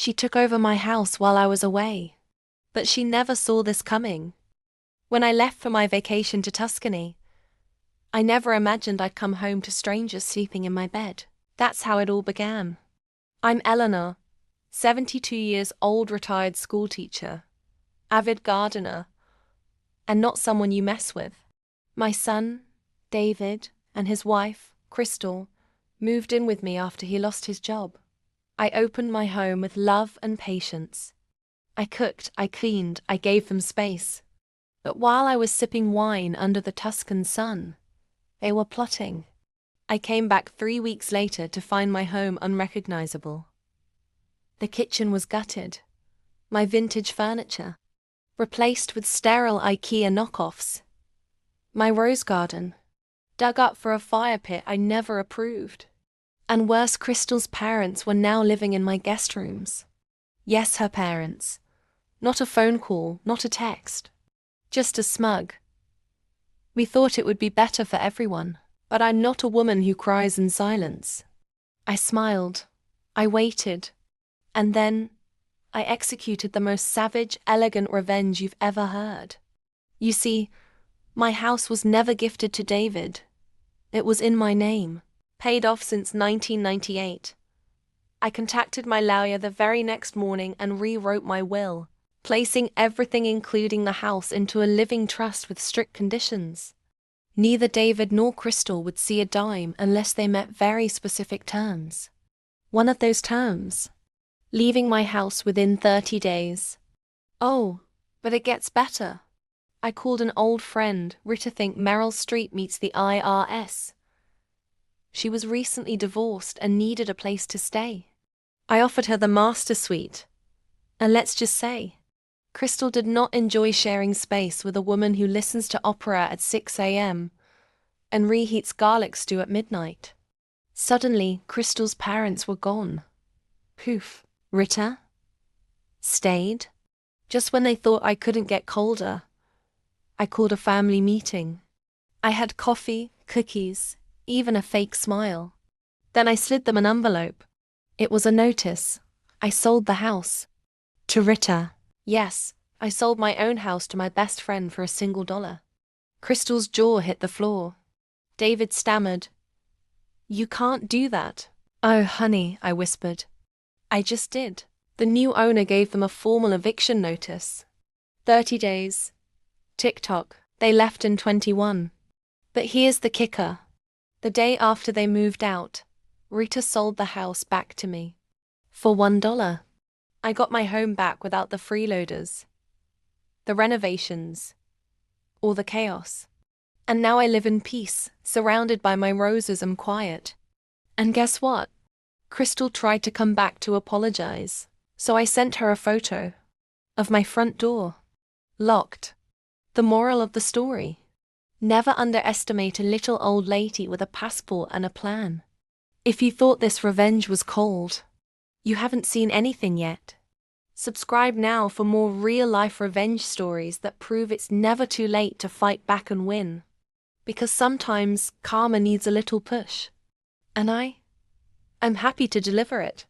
She took over my house while I was away. But she never saw this coming. When I left for my vacation to Tuscany, I never imagined I'd come home to strangers sleeping in my bed. That's how it all began. I'm Eleanor, 72 years old retired schoolteacher, avid gardener, and not someone you mess with. My son, David, and his wife, Crystal, moved in with me after he lost his job. I opened my home with love and patience. I cooked, I cleaned, I gave them space. But while I was sipping wine under the Tuscan sun, they were plotting. I came back 3 weeks later to find my home unrecognizable. The kitchen was gutted, my vintage furniture replaced with sterile IKEA knockoffs. My rose garden dug up for a fire pit I never approved. And worse, Crystal's parents were now living in my guest rooms. Yes, her parents. Not a phone call, not a text. Just a smug. We thought it would be better for everyone, but I'm not a woman who cries in silence. I smiled. I waited. And then, I executed the most savage, elegant revenge you've ever heard. You see, my house was never gifted to David. It was in my name, paid off since 1998. I contacted my lawyer the very next morning and rewrote my will, placing everything including the house into a living trust with strict conditions. Neither David nor Crystal would see a dime unless they met very specific terms. One of those terms: leaving my house within 30 days. Oh, but it gets better. I called an old friend, Rita. Think Meryl Streep meets the IRS. She was recently divorced and needed a place to stay. I offered her the master suite. And let's just say, Crystal did not enjoy sharing space with a woman who listens to opera at 6 a.m. and reheats garlic stew at midnight. Suddenly, Crystal's parents were gone. Poof. Rita stayed. Just when they thought I couldn't get colder, I called a family meeting. I had coffee, cookies, even a fake smile. Then I slid them an envelope. It was a notice. I sold the house. To Rita. Yes, I sold my own house to my best friend for $1. Crystal's jaw hit the floor. David stammered. You can't do that. Oh, honey, I whispered. I just did. The new owner gave them a formal eviction notice. 30 days. Tick-tock. They left in 21. But here's the kicker. The day after they moved out, Rita sold the house back to me. For $1. I got my home back without the freeloaders, the renovations, or the chaos. And now I live in peace, surrounded by my roses and quiet. And guess what? Crystal tried to come back to apologize, so I sent her a photo of my front door. Locked. The moral of the story: never underestimate a little old lady with a passport and a plan. If you thought this revenge was cold, you haven't seen anything yet. Subscribe now for more real-life revenge stories that prove it's never too late to fight back and win. Because sometimes karma needs a little push. And I'm happy to deliver it.